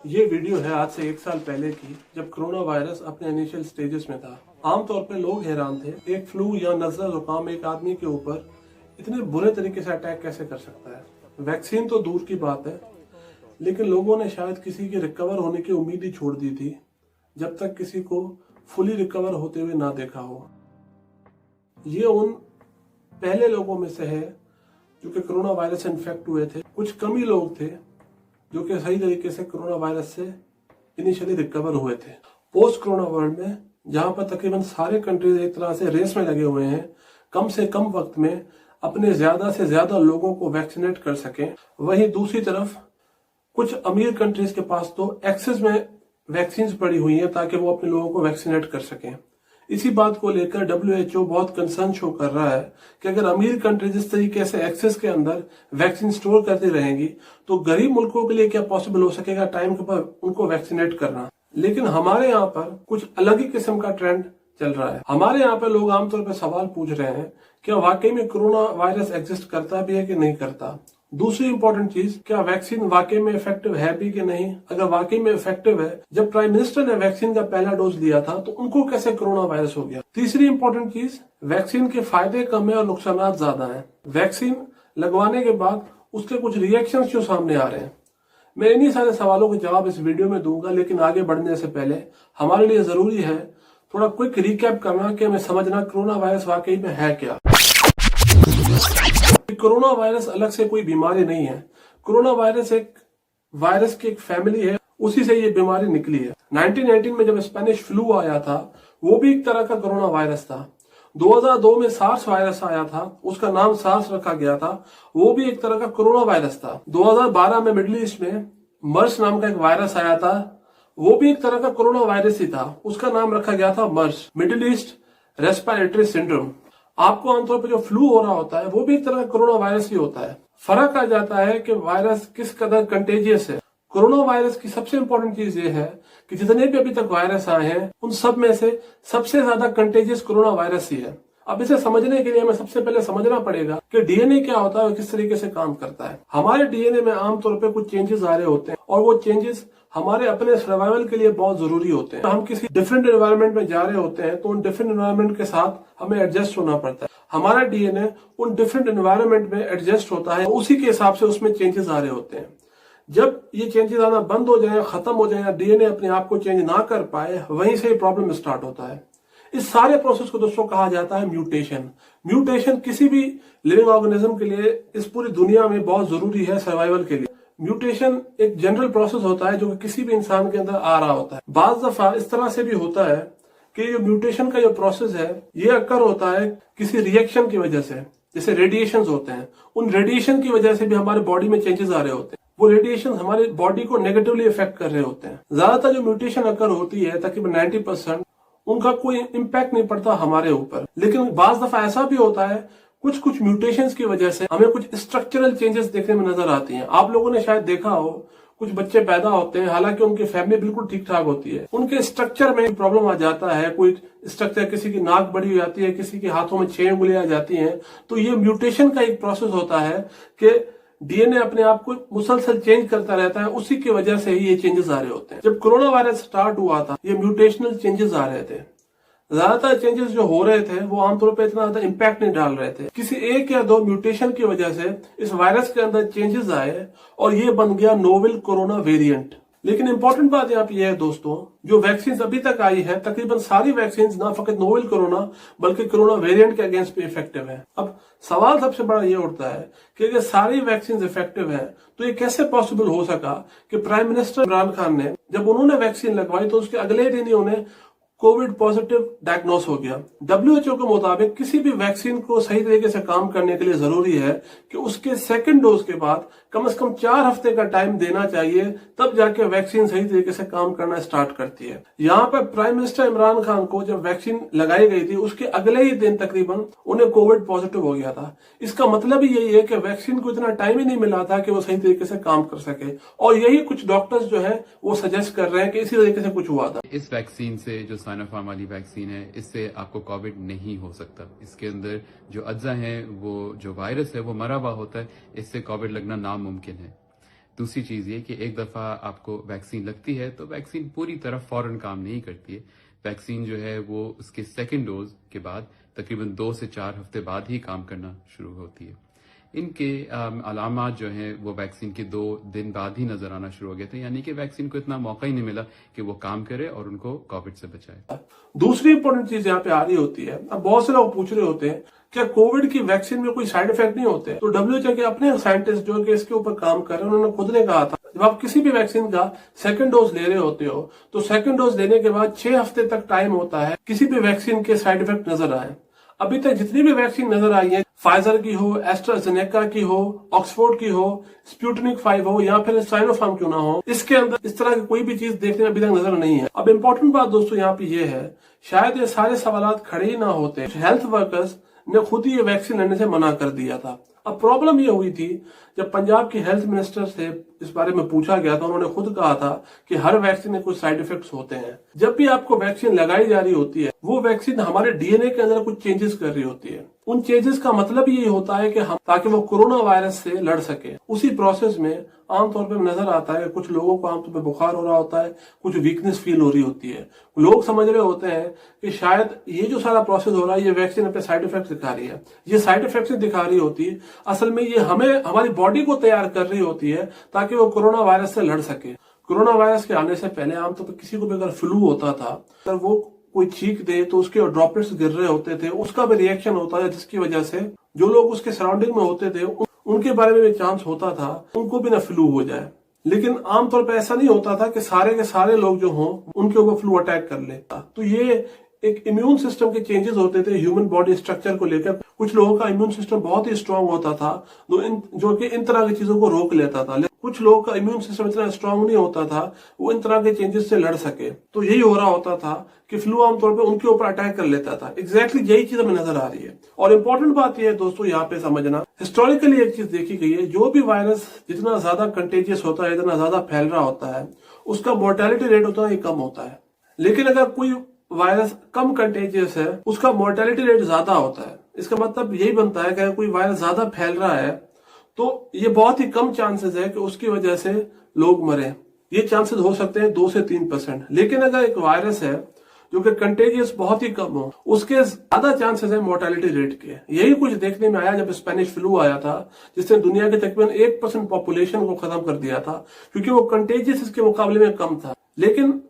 ये वीडियो है आज से 1 साल पहले की, जब कोरोना वायरस अपने इनिशियल स्टेजेस में था। आमतौर पर लोग हैरान थे, एक फ्लू या नज़ला जुकाम एक आदमी के ऊपर इतने बुरे तरीके से अटैक कैसे कर सकता है। वैक्सीन तो दूर की बात है, लेकिन लोगों ने शायद किसी के रिकवर होने की उम्मीद ही छोड़ दी थी, जब तक किसी को फुली रिकवर होते हुए ना देखा हो। ये उन पहले लोगों में से है जो कि कोरोना वायरस से इन्फेक्ट हुए थे। कुछ कम ही लोग थे जो कि सही तरीके से कोरोना वायरस से इनिशियली रिकवर हुए थे। पोस्ट कोरोना वर्ल्ड में, जहां पर तकरीबन सारे कंट्रीज एक तरह से रेस में लगे हुए हैं, कम से कम वक्त में अपने ज्यादा से ज्यादा लोगों को वैक्सीनेट कर सकें, वहीं दूसरी तरफ कुछ अमीर कंट्रीज के पास तो एक्सेस में वैक्सीन पड़ी हुई हैं ताकि वो अपने लोगों को वैक्सीनेट कर सकें। इसी बात को लेकर WHO बहुत कंसर्न शो कर रहा है कि अगर अमीर कंट्रीज इस तरीके से एक्सेस के अंदर वैक्सीन स्टोर करती रहेंगी तो गरीब मुल्कों के लिए क्या पॉसिबल हो सकेगा टाइम के ऊपर उनको वैक्सीनेट करना। लेकिन हमारे यहाँ पर कुछ अलग ही किस्म का ट्रेंड चल रहा है। हमारे यहाँ पर लोग आमतौर पर सवाल पूछ रहे हैं क्या वाकई में कोरोना वायरस एग्जिस्ट करता भी है कि नहीं करता। दूसरी इंपॉर्टेंट चीज, क्या वैक्सीन वाकई में इफेक्टिव है भी कि नहीं। अगर वाकई में इफेक्टिव है, जब प्राइम मिनिस्टर ने वैक्सीन का पहला डोज लिया था तो उनको कैसे कोरोना वायरस हो गया। तीसरी इंपॉर्टेंट चीज, वैक्सीन के फायदे कम है और नुकसान ज्यादा हैं। वैक्सीन लगवाने के बाद उसके कुछ रिएक्शंस जो सामने आ रहे हैं। मैं इन्हीं सारे सवालों के जवाब इस वीडियो में दूंगा, लेकिन आगे बढ़ने से पहले हमारे लिए जरूरी है थोड़ा क्विक रिकैप करना कि हमें समझना कोरोना वायरस वाकई में है क्या। कोरोना वायरस अलग से कोई बीमारी नहीं है। कोरोना वायरस एक वायरस की एक फैमिली है, उसी से ये बीमारी निकली है। 1919 में जब स्पेनिश फ्लू आया था, वो भी एक तरह का कोरोना वायरस था। 2002 में सार्स वायरस आया था, उसका नाम सार्स रखा गया था, वो भी एक तरह का कोरोना वायरस था। 2012 में मिडिल ईस्ट में मर्स नाम का एक वायरस आया था, वो भी एक तरह का कोरोना वायरस ही था, उसका नाम रखा गया था मर्स, मिडिल ईस्ट रेस्पिरेटरी सिंड्रोम। आपको आमतौर पर जो फ्लू हो रहा होता है वो भी एक तरह का कोरोना वायरस ही होता है। फर्क आ जाता है कि वायरस किस कदर कंटेजियस है। कोरोना वायरस की सबसे इंपॉर्टेंट चीज ये है कि जितने भी अभी तक वायरस आए हैं उन सब में से सबसे ज्यादा कंटेजियस कोरोना वायरस ही है। अब इसे समझने के लिए हमें सबसे पहले समझना पड़ेगा कि डीएनए क्या होता है और किस तरीके से काम करता है। हमारे डीएनए में आमतौर पर कुछ चेंजेस आ रहे होते हैं और वो चेंजेस हमारे अपने सर्वाइवल के लिए बहुत जरूरी होते हैं। हम किसी डिफरेंट एनवायरनमेंट में जा रहे होते हैं तो उन डिफरेंट एनवायरनमेंट के साथ हमें एडजस्ट होना पड़ता है। हमारा डीएनए उन डिफरेंट एनवायरनमेंट में एडजस्ट होता है, उसी के हिसाब से उसमें चेंजेस आ रहे होते हैं। जब ये चेंजेस आना बंद हो जाए, खत्म हो जाए, डीएनए अपने आप को चेंज ना कर पाए, वहीं से प्रॉब्लम स्टार्ट होता है। इस सारे प्रोसेस को दोस्तों कहा जाता है म्यूटेशन। म्यूटेशन किसी भी लिविंग ऑर्गेनिज्म के लिए इस पूरी दुनिया में बहुत जरूरी है सर्वाइवल के लिए। म्यूटेशन एक जनरल प्रोसेस होता है जो कि किसी भी इंसान के अंदर आ रहा होता है। बाज दफा इस तरह से भी होता है कि जो म्यूटेशन का जो प्रोसेस है ये अक्कर होता है किसी रिएक्शन की वजह से, जैसे रेडिएशंस होते हैं। उन रेडिएशन की वजह से भी हमारे बॉडी में चेंजेस आ रहे होते हैं। वो रेडिएशन हमारे बॉडी को नेगेटिवली इफेक्ट कर रहे होते हैं। ज्यादातर जो म्यूटेशन अक्कर होती है, तकरीबन 90%, उनका कोई इम्पैक्ट नहीं पड़ता हमारे ऊपर। लेकिन बाज दफा ऐसा भी होता है कुछ कुछ म्यूटेशंस की वजह से हमें कुछ स्ट्रक्चरल चेंजेस देखने में नजर आती हैं। आप लोगों ने शायद देखा हो, कुछ बच्चे पैदा होते हैं, हालांकि उनकी फैमिली बिल्कुल ठीक ठाक होती है, उनके स्ट्रक्चर में प्रॉब्लम आ जाता है। कोई स्ट्रक्चर, किसी की नाक बड़ी हो जाती है, किसी के हाथों में 6 उंगलियां आ जाती हैं। तो ये म्यूटेशन का एक प्रोसेस होता है कि डीएनए अपने आप को मुसलसल चेंज करता रहता है, उसी की वजह से ही ये चेंजेस आ रहे होते हैं। जब कोरोना वायरस स्टार्ट हुआ था, ये म्यूटेशनल चेंजेस आ रहे थे। ज्यादातर चेंजेस जो हो रहे थे वो आमतौर पर इतना ज्यादा इम्पैक्ट नहीं डाल रहे थे। किसी 1 या 2 म्यूटेशन की वजह से इस वायरस के अंदर चेंजेस आए और ये बन गया नोवेल कोरोना वेरिएंट। लेकिन इंपॉर्टेंट बात यहाँ पे यह है दोस्तों, जो वैक्सीन अभी तक आई है, तकरीबन सारी वैक्सीन ना फकत नोवेल कोरोना बल्कि कोरोना वेरिएंट के अगेंस्ट भी इफेक्टिव है। अब सवाल सबसे बड़ा ये उठता है कि अगर सारी वैक्सीन इफेक्टिव है तो ये कैसे पॉसिबल हो सका कि प्राइम मिनिस्टर इमरान खान ने जब उन्होंने वैक्सीन लगवाई तो उसके अगले दिन ही उन्हें कोविड पॉजिटिव डायग्नोस हो गया। WHO के मुताबिक किसी भी वैक्सीन को सही तरीके से काम करने के लिए जरूरी है कि उसके सेकंड डोज के बाद कम से कम 4 हफ्ते का टाइम देना चाहिए, तब जाके वैक्सीन सही तरीके से काम करना स्टार्ट करती है। यहाँ पर प्राइम मिनिस्टर इमरान खान को जब वैक्सीन लगाई गई थी उसके अगले ही दिन तकरीबन उन्हें कोविड पॉजिटिव हो गया था। इसका मतलब ही यही है कि वैक्सीन को इतना टाइम ही नहीं मिला था कि वो सही तरीके से काम कर सके, और यही कुछ डॉक्टर्स जो है वो सजेस्ट कर रहे हैं कि इसी तरीके से कुछ हुआ था। इस वैक्सीन से, जो साइनोफार्म वाली वैक्सीन है, इससे आपको कोविड नहीं हो सकता। इसके अंदर जो अज्जा हैं, वो जो वायरस है वो मरा हुआ होता है, इससे कोविड लगना नामुमकिन है। दूसरी चीज ये कि एक दफा आपको वैक्सीन लगती है तो वैक्सीन पूरी तरह फौरन काम नहीं करती है। वैक्सीन जो है वो उसके सेकेंड डोज के बाद तकरीबन 2 से 4 हफ्ते बाद ही काम करना शुरू होती है। इनके अलामात जो हैं वो वैक्सीन के 2 दिन बाद ही नजर आना शुरू हो गए थे, यानी कि वैक्सीन को इतना मौका ही नहीं मिला कि वो काम करे और उनको कोविड से बचाए। दूसरी इंपॉर्टेंट चीज यहाँ पे आ रही होती है, अब बहुत से लोग पूछ रहे होते हैं क्या कोविड की वैक्सीन में कोई साइड इफेक्ट नहीं होते? तो WHO के अपने साइंटिस्ट जो कि इसके ऊपर काम कर रहे हैं उन्होंने खुद ने कहा था जब आप किसी भी वैक्सीन का सेकंड डोज ले रहे होते हो तो सेकंड डोज लेने के बाद 6 हफ्ते तक टाइम होता है किसी भी वैक्सीन के साइड इफेक्ट नजर आए। अभी तक जितनी भी वैक्सीन नजर आई है, फाइजर की हो, एस्ट्राजेनेका की हो, ऑक्सफोर्ड की हो, स्पुतनिक 5 हो या फिर साइनोफार्म क्यों ना हो, इसके अंदर इस तरह की कोई भी चीज देखने में अभी तक नजर नहीं है। अब इम्पोर्टेंट बात दोस्तों यहाँ पे ये है, शायद ये सारे सवाल खड़े ही ना होते, हेल्थ वर्कर्स ने खुद ही ये वैक्सीन लेने से मना कर दिया था। अब प्रॉब्लम ये हुई थी जब पंजाब के हेल्थ मिनिस्टर से इस बारे में पूछा गया था, उन्होंने खुद कहा था कि हर वैक्सीन में कुछ साइड इफेक्ट्स होते हैं। जब भी आपको वैक्सीन लगाई जा रही होती है वो वैक्सीन हमारे डीएनए के अंदर कुछ चेंजेस कर रही होती है। उन चेंजेस का मतलब ये होता है कि हम ताकि वो कोरोना वायरस से लड़ सके। उसी प्रोसेस में आमतौर पर नजर आता है कुछ लोगों को आमतौर पर बुखार हो रहा होता है, कुछ वीकनेस फील हो रही होती है। लोग समझ रहे होते हैं कि शायद ये जो सारा प्रोसेस हो रहा है ये वैक्सीन अपने साइड इफेक्ट दिखा रही है। ये साइड इफेक्ट दिखा रही होती है, असल में ये हमें हमारी बॉडी को तैयार कर रही होती है ताकि वो कोरोना वायरस से लड़ सके। कोरोना वायरस के आने से पहले आमतौर पर किसी को भी अगर फ्लू होता था, अगर वो कोई छींक दे तो उसके ड्रॉपलेट्स गिर रहे होते थे, उसका भी रिएक्शन होता है जिसकी वजह से जो लोग उसके सराउंडिंग में होते थे उनके बारे में भी चांस होता था उनको भी ना फ्लू हो जाए। लेकिन आमतौर पर ऐसा नहीं होता था कि सारे के सारे लोग जो हों उनके ऊपर फ्लू अटैक कर लेता। तो ये एक इम्यून सिस्टम के चेंजेस होते थे ह्यूमन बॉडी स्ट्रक्चर को लेकर। कुछ लोगों का इम्यून सिस्टम बहुत ही स्ट्रांग होता था जो कि इन तरह की चीजों को रोक लेता था, कुछ लोगों का इम्यून सिस्टम इतना स्ट्रांग नहीं होता था वो इन तरह के चेंजेस से लड़ सके। तो यही हो रहा होता था कि फ्लू आमतौर पे उनके ऊपर अटैक कर लेता था। एग्जैक्टली यही चीज हमें नजर आ रही है। और इम्पोर्टेंट बात यह है दोस्तों यहाँ पे समझना, हिस्टोरिकली एक चीज देखी गई है, जो भी वायरस जितना ज्यादा कंटेजियस होता है, इतना ज्यादा फैल रहा होता है, उसका मोर्टेलिटी रेट उतना ही कम होता है। लेकिन अगर कोई वायरस कम कंटेजियस है उसका मोर्टेलिटी रेट ज्यादा होता है। इसका मतलब यही बनता है कि अगर कोई वायरस ज्यादा फैल रहा है तो ये बहुत ही कम चांसेस है कि उसकी वजह से लोग मरे। ये चांसेस हो सकते हैं 2 से 3%। लेकिन अगर एक वायरस है जो कि कंटेजियस बहुत ही कम हो, उसके ज्यादा चांसेस है मोर्टेलिटी रेट के। यही कुछ देखने में आया जब स्पेनिश फ्लू आया था, जिसने दुनिया के तकरीबन 1% पॉपुलेशन को खत्म कर दिया था, क्योंकि वो कंटेजियस इसके मुकाबले में कम था, लेकिन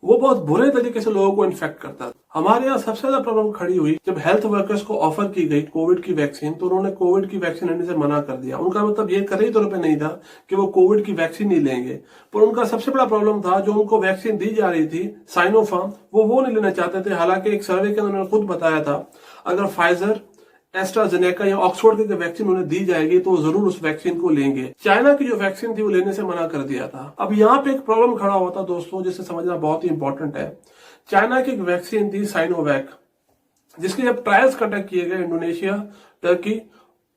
वो बहुत बुरे तरीके से लोगों को इन्फेक्ट करता था। हमारे यहाँ सबसे ज्यादा प्रॉब्लम खड़ी हुई जब हेल्थ वर्कर्स को ऑफर की गई कोविड की वैक्सीन, तो उन्होंने कोविड की वैक्सीन लेने से मना कर दिया। उनका मतलब ये कतई तौर पे नहीं था कि वो कोविड की वैक्सीन नहीं लेंगे, पर उनका सबसे बड़ा प्रॉब्लम था जो उनको वैक्सीन दी जा रही थी साइनोफार्म, वो नहीं लेना चाहते थे। हालांकि एक सर्वे के अंदर उन्होंने खुद बताया था अगर फाइजर, एस्ट्राजेनेका या ऑक्सफोर्ड की वैक्सीन उन्हें दी जाएगी तो वो जरूर उस वैक्सीन को लेंगे। चाइना की जो वैक्सीन थी वो लेने से मना कर दिया था। अब यहाँ पे एक प्रॉब्लम खड़ा हुआ था दोस्तों जिसे समझना बहुत ही इंपॉर्टेंट है। चाइना की एक वैक्सीन थी साइनोवैक, जिसके जब ट्रायल्स कंडक्ट किए गए इंडोनेशिया, टर्की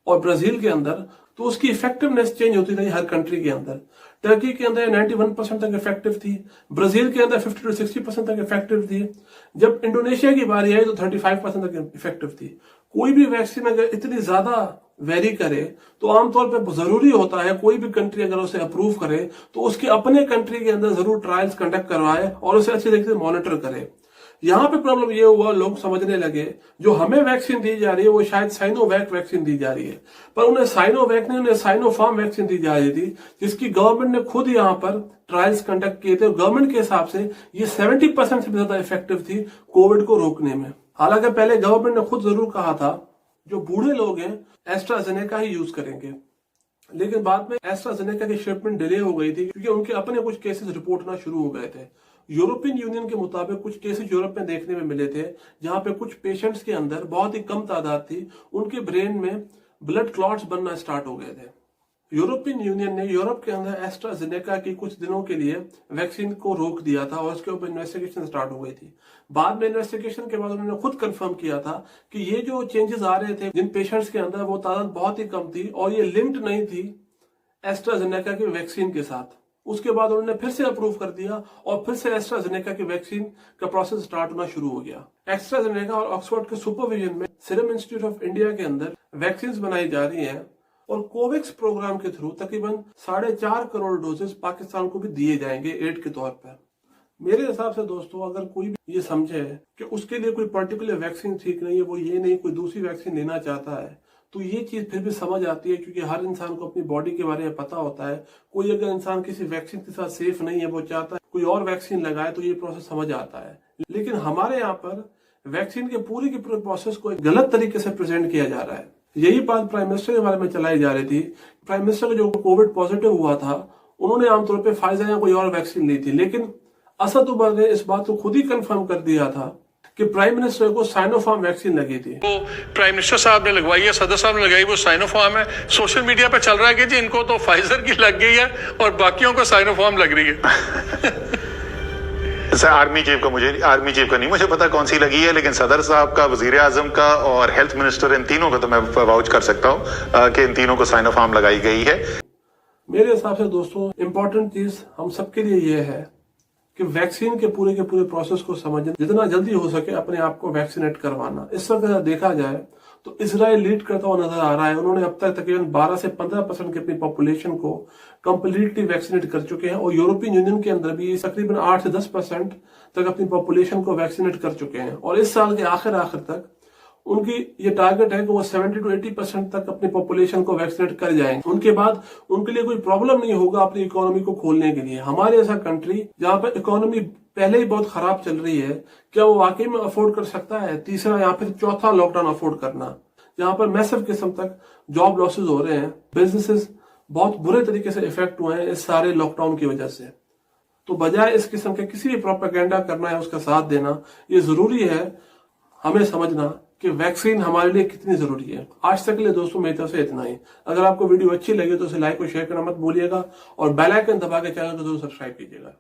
और ब्राजील के अंदर, तो उसकी इफेक्टिवनेस चेंज होती रही हर कंट्री के अंदर। टर्की के अंदर 91% तक इफेक्टिव थी, ब्राजील के अंदर 50 से 60% तक इफेक्टिव थी। जब इंडोनेशिया की बारी आई तो 35% तक इफेक्टिव थी। कोई भी वैक्सीन अगर इतनी ज्यादा वेरी करे तो आमतौर पर जरूरी होता है कोई भी कंट्री अगर उसे अप्रूव करे तो उसके अपने कंट्री के अंदर जरूर ट्रायल्स कंडक्ट करवाए और उसे अच्छे तरीके से मॉनिटर करे। यहाँ पे प्रॉब्लम ये हुआ, लोग समझने लगे जो हमें वैक्सीन दी जा रही है वो शायद साइनोवैक वैक्सीन दी जा रही है, पर उन्हें साइनोवैक नहीं, उन्हें साइनोफार्म वैक्सीन दी जा रही थी, जिसकी गवर्नमेंट ने खुद यहाँ पर ट्रायल्स कंडक्ट किए थे। गवर्नमेंट के हिसाब से ये 70% से ज्यादा इफेक्टिव थी कोविड को रोकने में। हालांकि पहले गवर्नमेंट ने खुद जरूर कहा था जो बूढ़े लोग हैं एस्ट्राजेनेका ही यूज करेंगे, लेकिन बाद में एस्ट्राजेनेका की शिपमेंट डिले हो गई थी क्योंकि उनके अपने कुछ केसेस रिपोर्ट होना शुरू हो गए थे। यूरोपियन यूनियन के मुताबिक कुछ केसेस यूरोप में देखने में मिले थे जहां पे कुछ पेशेंट्स के अंदर बहुत ही कम तादाद थी, उनके ब्रेन में ब्लड क्लॉट्स बनना स्टार्ट हो गए थे। यूरोपियन यूनियन ने यूरोप के अंदर एस्ट्राजेनेका की कुछ दिनों के लिए वैक्सीन को रोक दिया था और उसके ऊपर इन्वेस्टिगेशन स्टार्ट हो गई थी। बाद में इन्वेस्टिगेशन के बाद उन्होंने खुद कंफर्म किया था कि ये जो चेंजेस आ रहे थे जिन पेशेंट्स के अंदर, वो तादाद बहुत ही कम थी और ये लिंक्ड नहीं थी एस्ट्राजेनेका की वैक्सीन के साथ। उसके बाद उन्होंने फिर से अप्रूव कर दिया और फिर से एस्ट्राजेनेका की वैक्सीन का प्रोसेस स्टार्ट होना शुरू हो गया। एस्ट्राजेनेका और ऑक्सफोर्ड के सुपरविजन में सीरम इंस्टीट्यूट ऑफ इंडिया के अंदर वैक्सीन बनाई जा रही हैं और कोवैक्स प्रोग्राम के थ्रू तकरीबन 4.5 करोड़ डोजेस पाकिस्तान को भी दिए जाएंगे एड के तौर पर। मेरे हिसाब से दोस्तों, अगर कोई भी ये समझे कि उसके लिए कोई पर्टिकुलर वैक्सीन ठीक नहीं है, वो ये नहीं कोई दूसरी वैक्सीन लेना चाहता है, तो ये चीज फिर भी समझ आती है, क्योंकि हर इंसान को अपनी बॉडी के बारे में पता होता है। कोई अगर इंसान किसी वैक्सीन के साथ सेफ नहीं है, वो चाहता है कोई और वैक्सीन लगाए, तो ये प्रोसेस समझ आता है। लेकिन हमारे यहाँ पर वैक्सीन के पूरे प्रोसेस को एक गलत तरीके से प्रेजेंट किया जा रहा है। यही बात प्राइम मिनिस्टर के बारे में चलाई जा रही थी। प्राइम मिनिस्टर जो कोविड पॉजिटिव हुआ था, उन्होंने आमतौर पर फाइजर या कोई और वैक्सीन ली थी, लेकिन असद उमर ने इस बात को खुद ही कंफर्म कर दिया था कि प्राइम मिनिस्टर को साइनोफार्म वैक्सीन लगी थी। वो प्राइम मिनिस्टर साहब ने लगवाई है, सदर साहब ने लगाई, वो साइनोफार्म है। सोशल मीडिया पे चल रहा है कि जी इनको तो फाइजर की लग गई है और बाकियों को साइनोफार्म लग रही है। सर आर्मी चीफ का नहीं मुझे पता कौन सी लगी है, लेकिन सदर साहब का, वजीर आजम का और हेल्थ मिनिस्टर, इन तीनों का तो मैं वाउच कर सकता हूँ कि इन तीनों को साइनोफार्म लगाई गई है। मेरे हिसाब से दोस्तों, इंपॉर्टेंट चीज हम सबके लिए ये है कि वैक्सीन के पूरे प्रोसेस को समझना, जितना जल्दी हो सके अपने आप को वैक्सीनेट करवाना। इस वक्त अगर देखा जाए तो इजराइल लीड करता हुआ नजर आ रहा है। उन्होंने अब तक तकरीबन 12 से 15% की अपनी पॉपुलेशन को कंप्लीटली वैक्सीनेट कर चुके हैं, और यूरोपियन यूनियन के अंदर भी तकरीबन 8 से 10% तक अपनी पॉपुलेशन को वैक्सीनेट कर चुके हैं। और इस साल के आखिर तक उनकी ये टारगेट है कि वो 70 to 80% तक अपनी पॉपुलेशन को वैक्सीनेट कर जाएंगे। उनके बाद उनके लिए कोई प्रॉब्लम नहीं होगा अपनी इकोनॉमी को खोलने के लिए। हमारे ऐसा कंट्री जहां पर इकोनॉमी पहले ही बहुत खराब चल रही है, क्या वो वाकई में अफोर्ड कर सकता है तीसरा या फिर चौथा लॉकडाउन अफोर्ड करना, जहां पर मैसिव किस्म तक जॉब लॉसेस हो रहे हैं, बिजनेसेस बहुत बुरे तरीके से इफेक्ट हुए हैं इस सारे लॉकडाउन की वजह से। तो बजाय इस किस्म के किसी भी प्रोपेगेंडा करना है उसका साथ देना, ये जरूरी है हमें समझना कि वैक्सीन हमारे लिए कितनी जरूरी है। आज तक के लिए दोस्तों मेरी तरफ से इतना ही। अगर आपको वीडियो अच्छी लगे तो इसे लाइक और शेयर करना मत भूलिएगा, और बेल आइकन दबा के चैनल को जरूर सब्सक्राइब कीजिएगा।